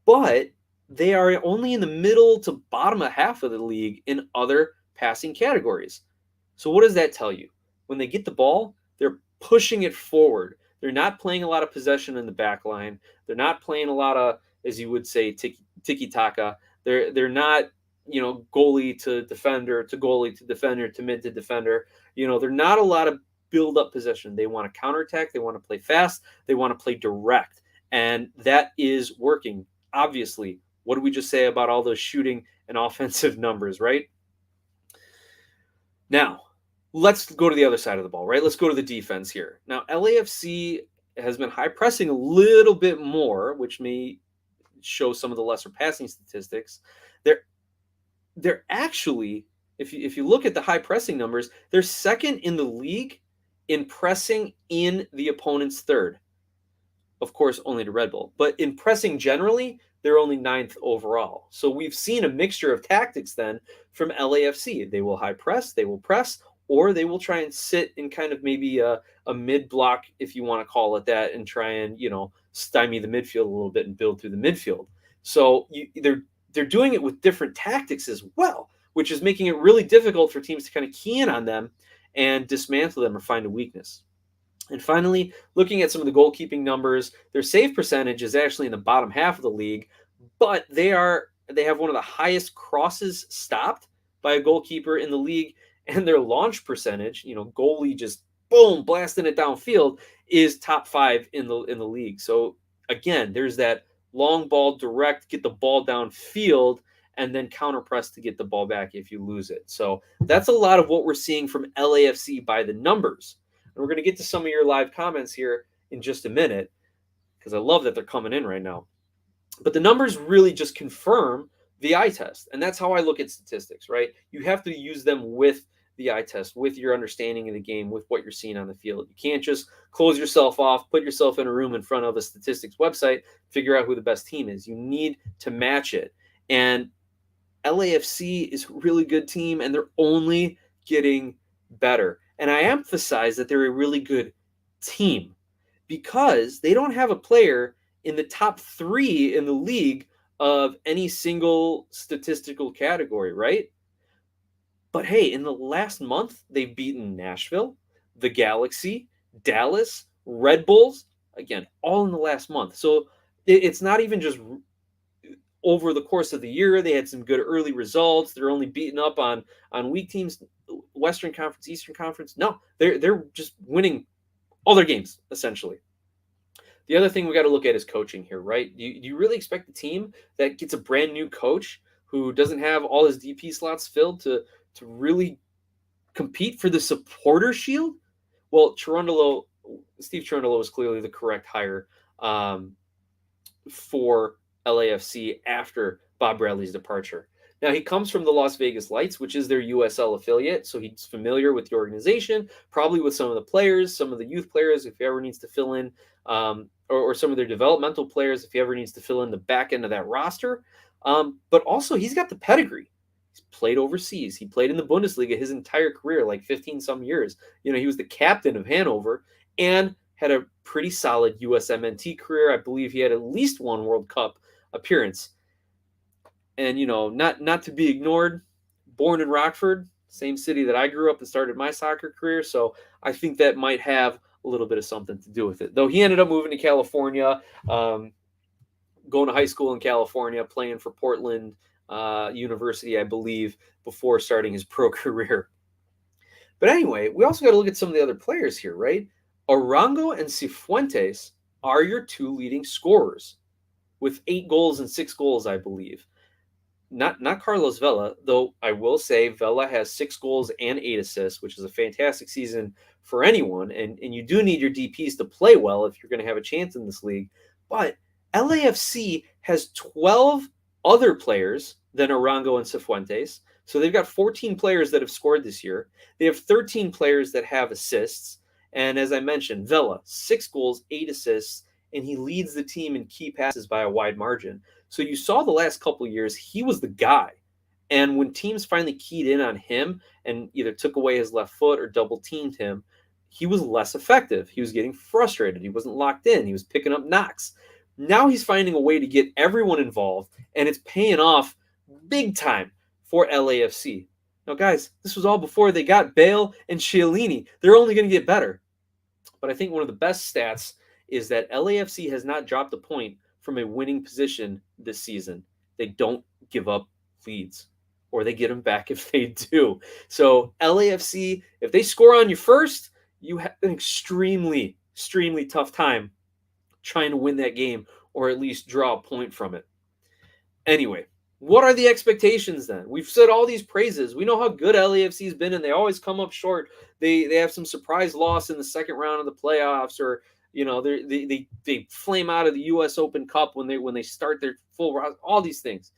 A: But they are only in the middle to bottom half of the league in other passing categories. So what does that tell you? When they get the ball, they're pushing it forward. They're not playing a lot of possession in the back line. They're not playing a lot of, as you would say, tiki-taka. They're not, goalie to defender to goalie to defender to mid to defender. They're not a lot of build up possession. They want to counterattack. They want to play fast. They want to play direct. And that is working. Obviously, what did we just say about all those shooting and offensive numbers, right? Now, let's go to the other side of the ball, right? Let's go to the defense here. Now, LAFC has been high pressing a little bit more, which may show some of the lesser passing statistics. They're actually, if you look at the high pressing numbers, they're second in the league in pressing in the opponent's third. Of course, only to Red Bull. But in pressing generally, they're only 9th overall. So we've seen a mixture of tactics then from LAFC. They will high press, they will press, or they will try and sit in kind of maybe a mid-block, if you want to call it that, and try and, stymie the midfield a little bit and build through the midfield. So they're doing it with different tactics as well, which is making it really difficult for teams to kind of key in on them and dismantle them or find a weakness. And finally, looking at some of the goalkeeping numbers, their save percentage is actually in the bottom half of the league, but they have one of the highest crosses stopped by a goalkeeper in the league, and their launch percentage, goalie just boom blasting it downfield, is top 5 in the league. So again, there's that long ball direct, get the ball downfield, and then counter press to get the ball back if you lose it. So that's a lot of what we're seeing from LAFC by the numbers. And we're going to get to some of your live comments here in just a minute, because I love that they're coming in right now. But the numbers really just confirm the eye test. And that's how I look at statistics, right? You have to use them with the eye test, with your understanding of the game, with what you're seeing on the field. You can't just close yourself off, put yourself in a room in front of a statistics website, figure out who the best team is. You need to match it. And LAFC is a really good team, and they're only getting better. And I emphasize that they're a really good team because they don't have a player in the top 3 in the league of any single statistical category, right? But hey, in the last month, they've beaten Nashville, the Galaxy, Dallas, Red Bulls, again, all in the last month. So it's not even just over the course of the year. They had some good early results. They're only beating up on weak teams, Western Conference, Eastern Conference. No, they're just winning all their games, essentially. The other thing we got to look at is coaching here, right? Do you really expect a team that gets a brand new coach who doesn't have all his DP slots filled to really compete for the supporter shield? Well, Steve Cherundolo was clearly the correct hire for LAFC after Bob Bradley's departure. Now, he comes from the Las Vegas Lights, which is their USL affiliate, so he's familiar with the organization, probably with some of the players, some of the youth players, if he ever needs to fill in, or some of their developmental players, if he ever needs to fill in the back end of that roster. But also, he's got the pedigree. He's played overseas. He played in the Bundesliga his entire career, like 15-some years. He was the captain of Hanover and had a pretty solid USMNT career. I believe he had at least one World Cup appearance. And, not to be ignored, born in Rockford, same city that I grew up and started my soccer career. So I think that might have a little bit of something to do with it. Though he ended up moving to California, going to high school in California, playing for Portland University, I believe, before starting his pro career. But anyway, we also got to look at some of the other players here, right? Arango and Cifuentes are your 2 leading scorers with 8 goals and 6 goals, I believe. Not Carlos Vela, though I will say Vela has 6 goals and 8 assists, which is a fantastic season for anyone. And you do need your DPs to play well if you're going to have a chance in this league. But LAFC has 12 other players than Arango and Cifuentes. So they've got 14 players that have scored this year. They have 13 players that have assists. And as I mentioned, Vela, 6 goals, 8 assists, and he leads the team in key passes by a wide margin. So you saw the last couple of years, he was the guy. And when teams finally keyed in on him and either took away his left foot or double teamed him, he was less effective. He was getting frustrated. He wasn't locked in. He was picking up knocks. Now he's finding a way to get everyone involved, and it's paying off big time for LAFC. Now, guys, this was all before they got Bale and Chiellini. They're only going to get better. But I think one of the best stats is that LAFC has not dropped a point from a winning position this season. They don't give up leads, or they get them back if they do. So LAFC, if they score on you first, you have an extremely tough time trying to win that game or at least draw a point from it. Anyway, what are the expectations then? We've said all these praises. We know how good LAFC's been, and they always come up short. They have some surprise loss in the second round of the playoffs, or they flame out of the U.S. Open Cup when they start their full round. All these things.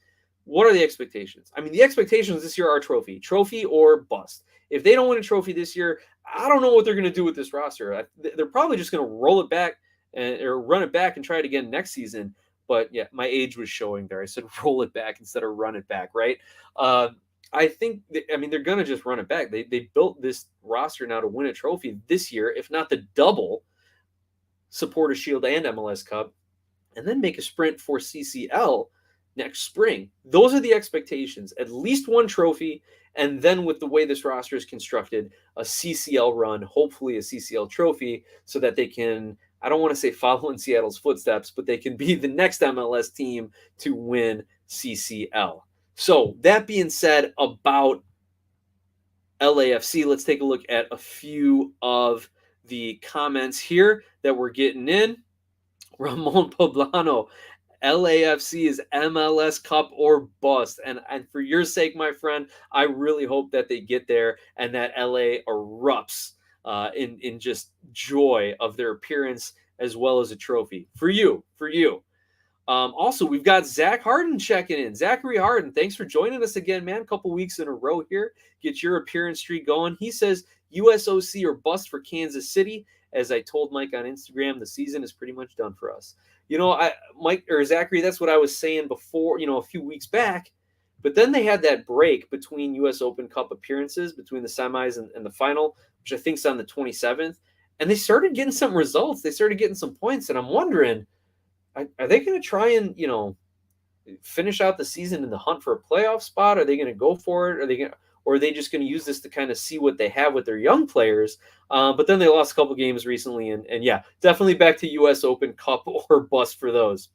A: What are the expectations? I mean, the expectations this year are trophy or bust. If they don't win a trophy this year, I don't know what they're going to do with this roster. They're probably just going to roll it back or run it back and try it again next season. But yeah, my age was showing there. I said roll it back instead of run it back, right? I think, they're going to just run it back. They built this roster now to win a trophy this year, if not the double Supporter Shield and MLS Cup, and then make a sprint for CCL next spring. Those are the expectations. At least one trophy, and then with the way this roster is constructed, a CCL run, hopefully a CCL trophy, so that they can, I don't want to say follow in Seattle's footsteps, but they can be the next MLS team to win CCL. So that being said about LAFC, let's take a look at a few of the comments here that we're getting in. Ramon Pablano, LAFC is MLS Cup or bust. And for your sake, my friend, I really hope that they get there and that LA erupts in just joy of their appearance as well as a trophy. For you. Also, we've got Zach Harden checking in. Zachary Harden, thanks for joining us again, man. A couple weeks in a row here. Get your appearance streak going. He says USOC or bust for Kansas City. As I told Mike on Instagram, the season is pretty much done for us. Zachary, that's what I was saying before, a few weeks back. But then they had that break between U.S. Open Cup appearances, between the semis and the final, which I think is on the 27th. And they started getting some results. They started getting some points. And I'm wondering, are they going to try and, finish out the season in the hunt for a playoff spot? Are they going to go for it? Or are they just going to use this to kind of see what they have with their young players? But then they lost a couple games recently. And yeah, definitely back to U.S. Open Cup or bust for those.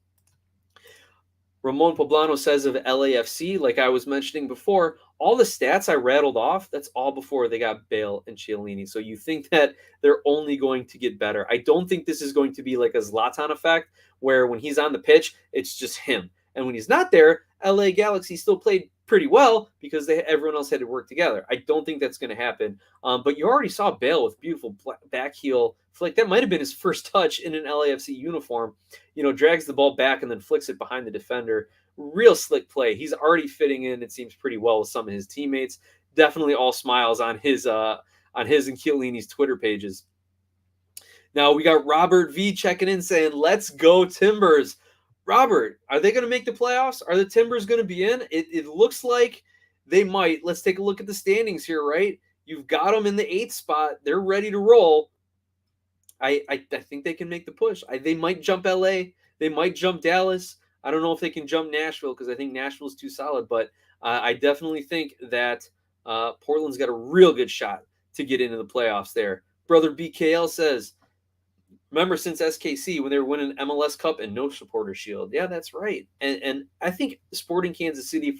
A: Ramon Pablano says of LAFC, like I was mentioning before, all the stats I rattled off, that's all before they got Bale and Chiellini. So you think that they're only going to get better. I don't think this is going to be like a Zlatan effect where when he's on the pitch, it's just him. And when he's not there, LA Galaxy still played pretty well because everyone else had to work together. I don't think that's going to happen. But you already saw Bale with beautiful back heel flick. That might have been his first touch in an LAFC uniform. Drags the ball back and then flicks it behind the defender. Real slick play. He's already fitting in, it seems, pretty well with some of his teammates. Definitely all smiles on his and Chiellini's Twitter pages. Now we got Robert V checking in saying, let's go Timbers. Robert, are they going to make the playoffs? Are the Timbers going to be in? It looks like they might. Let's take a look at the standings here, right? You've got them in the 8th spot. They're ready to roll. I think they can make the push. They might jump LA. They might jump Dallas. I don't know if they can jump Nashville because I think Nashville's too solid. But I definitely think that Portland's got a real good shot to get into the playoffs there. Brother BKL says, remember since SKC when they were winning MLS Cup and no Supporter Shield. Yeah, that's right. And I think Sporting Kansas City,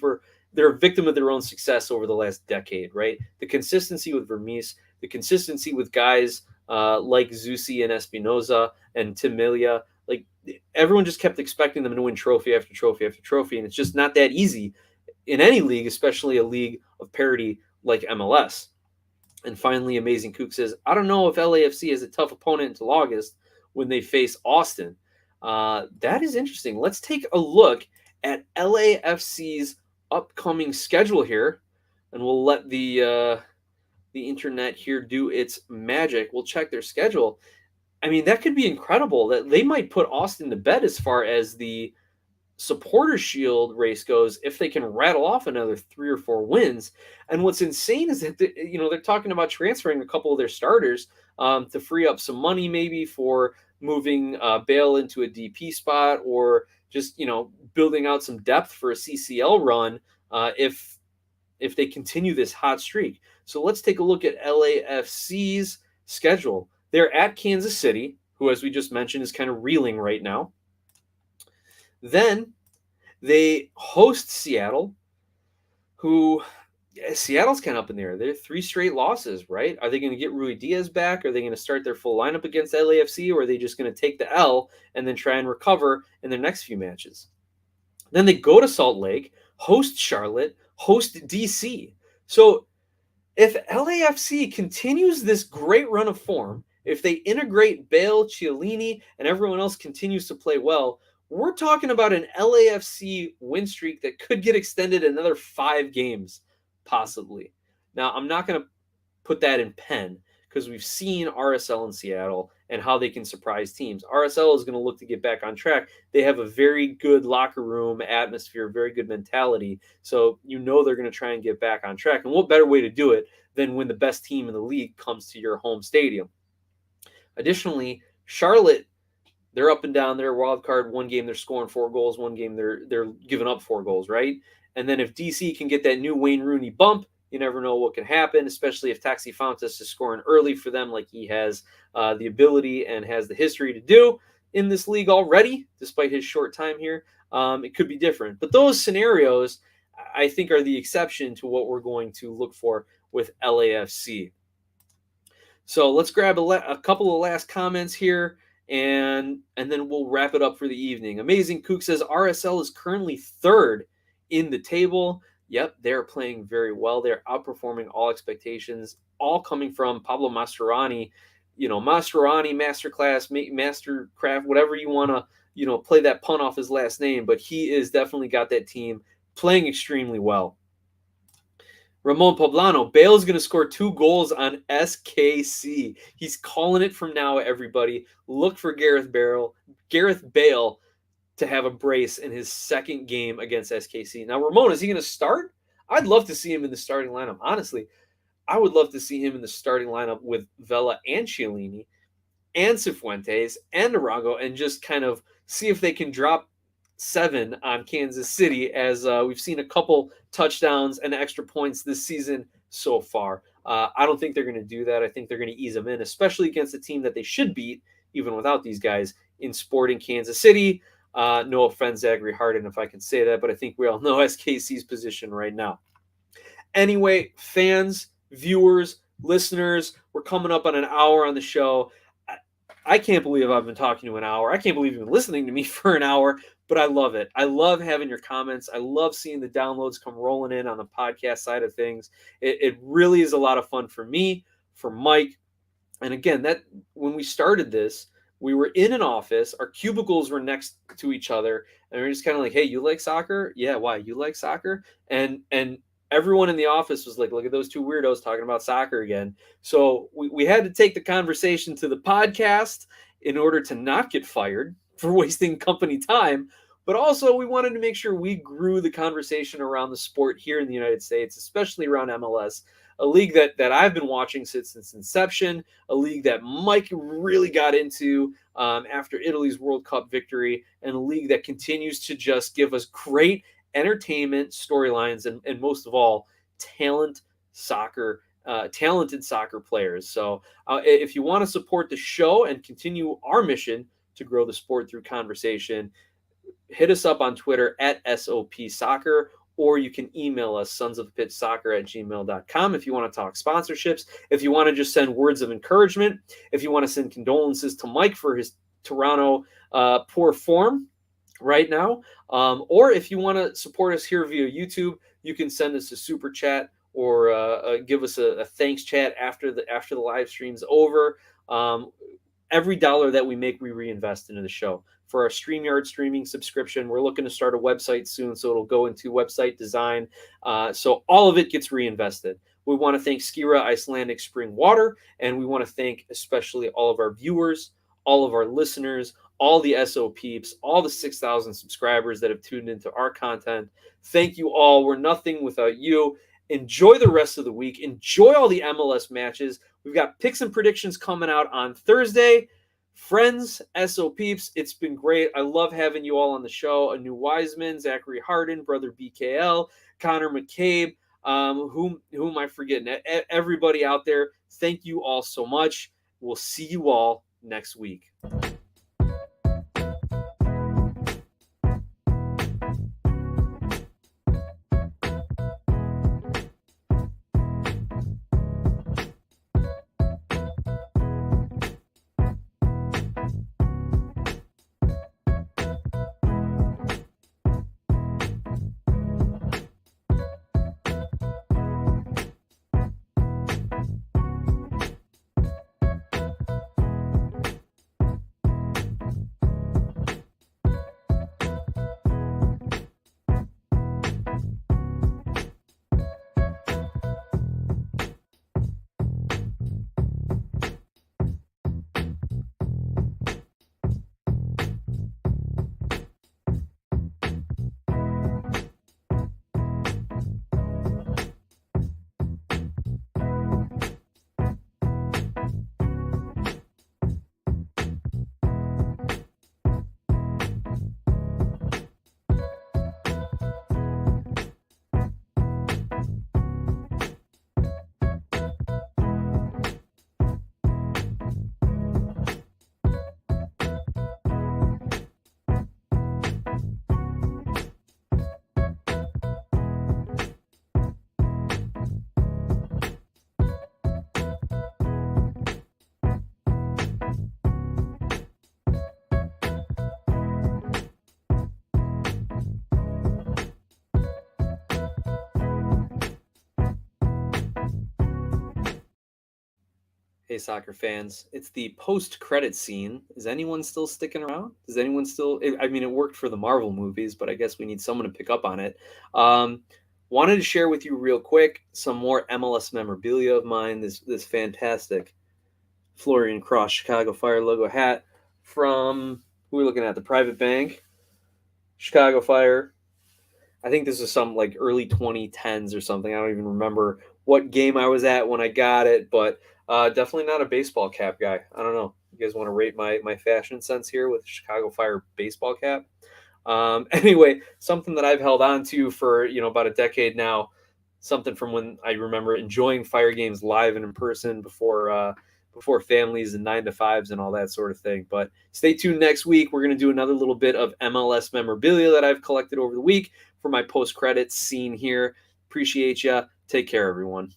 A: they're a victim of their own success over the last decade, right? The consistency with Vermees, the consistency with guys like Zusi and Espinoza and Tim Melia. Like, everyone just kept expecting them to win trophy after trophy after trophy, and it's just not that easy in any league, especially a league of parity like MLS. And finally, Amazing Kook says, I don't know if LAFC is a tough opponent until August when they face Austin. That is interesting. Let's take a look at LAFC's upcoming schedule here, and we'll let the internet here do its magic. We'll check their schedule. I mean, that could be incredible. That they might put Austin to bed as far as the Supporter Shield race goes, if they can rattle off another 3 or 4 wins. And what's insane is that they're talking about transferring a couple of their starters to free up some money, maybe for moving Bale into a DP spot, or just building out some depth for a CCL run if they continue this hot streak. So let's take a look at LAFC's schedule. They're at Kansas City, who, as we just mentioned, is kind of reeling right now. Then they host Seattle, who Seattle's kind of up in there. They're 3 straight losses, right? Are they going to get Rui Diaz back? Are they going to start their full lineup against LAFC, or are they just going to take the L and then try and recover in their next few matches? Then they go to Salt Lake, host Charlotte, host DC. So if LAFC continues this great run of form, if they integrate Bale, Chiellini, and everyone else continues to play well, we're talking about an LAFC win streak that could get extended another 5 games, possibly. Now, I'm not going to put that in pen, because we've seen RSL in Seattle and how they can surprise teams. RSL is going to look to get back on track. They have a very good locker room atmosphere, very good mentality. So they're going to try and get back on track. And what better way to do it than when the best team in the league comes to your home stadium? Additionally, Charlotte, they're up and down. They're a wild card. One game they're scoring 4 goals. One game they're giving up 4 goals, right? And then if DC can get that new Wayne Rooney bump, you never know what can happen, especially if Taxi Fountas is scoring early for them, like he has the ability and has the history to do in this league already, despite his short time here. It could be different. But those scenarios, I think, are the exception to what we're going to look for with LAFC. So let's grab a couple of last comments here, and then we'll wrap it up for the evening. Amazing Kook says RSL is currently 3rd in the table. Yep, they're playing very well. They're outperforming all expectations, all coming from Pablo Mastroeni. Mastroeni, masterclass, mastercraft, whatever you want to, play that pun off his last name, but he is definitely got that team playing extremely well. Ramon Pablano, Bale's going to score 2 goals on SKC. He's calling it from now, everybody. Look for Gareth Bale to have a brace in his second game against SKC. Now, Ramon, is he going to start? I'd love to see him in the starting lineup. Honestly, I would love to see him in the starting lineup with Vela and Chiellini and Cifuentes and Arago, and just kind of see if they can drop 7 on Kansas City, as we've seen a couple touchdowns and extra points this season so far. I don't think they're going to do that. I think they're going to ease them in, especially against a team that they should beat, even without these guys, in Sporting Kansas City. No offense, Zachary Harden, if I can say that, but I think we all know SKC's position right now. Anyway, fans, viewers, listeners, we're coming up on an hour on the show. I can't believe I've been talking to an hour. I can't believe you've been listening to me for an hour, but I love it. I love having your comments. I love seeing the downloads come rolling in on the podcast side of things. It really is a lot of fun for me, for Mike. And again, that when we started this, we were in an office. Our cubicles were next to each other, and we are just kind of like, "Hey, you like soccer? Yeah, why? You like soccer?" And everyone in the office was like, "Look at those 2 weirdos talking about soccer again." So we had to take the conversation to the podcast in order to not get fired for wasting company time. But also, we wanted to make sure we grew the conversation around the sport here in the United States, especially around MLS, a league that I've been watching since its inception, a league that Mike really got into after Italy's World Cup victory, and a league that continues to just give us great entertainment, storylines, and most of all, talented soccer players. So if you want to support the show and continue our mission to grow the sport through conversation, hit us up on Twitter at SOPsoccer, or you can email us sonsofapitchsoccer@gmail.com if you want to talk sponsorships, if you want to just send words of encouragement, if you want to send condolences to Mike for his Toronto poor form right now, or if you want to support us here via YouTube, you can send us a super chat or give us a thanks chat after the live stream's over. Every dollar that we make, we reinvest into the show. For our StreamYard streaming subscription, we're looking to start a website soon, so it'll go into website design. So all of it gets reinvested. We want to thank Skira Icelandic Spring Water, and we want to thank especially all of our viewers, all of our listeners, all the SO peeps, all the 6,000 subscribers that have tuned into our content. Thank you all. We're nothing without you. Enjoy the rest of the week. Enjoy all the MLS matches. We've got picks and predictions coming out on Thursday. Friends, SO peeps, it's been great. I love having you all on the show. Anu Wiseman, Zachary Harden, Brother BKL, Connor McCabe, whom am I forgetting? Everybody out there, thank you all so much. We'll see you all next week. Hey, soccer fans, it's the post-credit scene. Is anyone still sticking around? Does anyone still... I mean, it worked for the Marvel movies, but I guess we need someone to pick up on it. Wanted to share with you real quick some more MLS memorabilia of mine. This fantastic Florian Cross Chicago Fire logo hat from... Who are we looking at? The Private Bank. Chicago Fire. I think this is some like early 2010s or something. I don't even remember what game I was at when I got it, but... definitely not a baseball cap guy. I don't know. You guys want to rate my fashion sense here with Chicago Fire baseball cap? Anyway, something that I've held on to for, about a decade now. Something from when I remember enjoying Fire games live and in person before families and 9-to-5s and all that sort of thing. But stay tuned next week. We're going to do another little bit of MLS memorabilia that I've collected over the week for my post-credits scene here. Appreciate ya. Take care, everyone.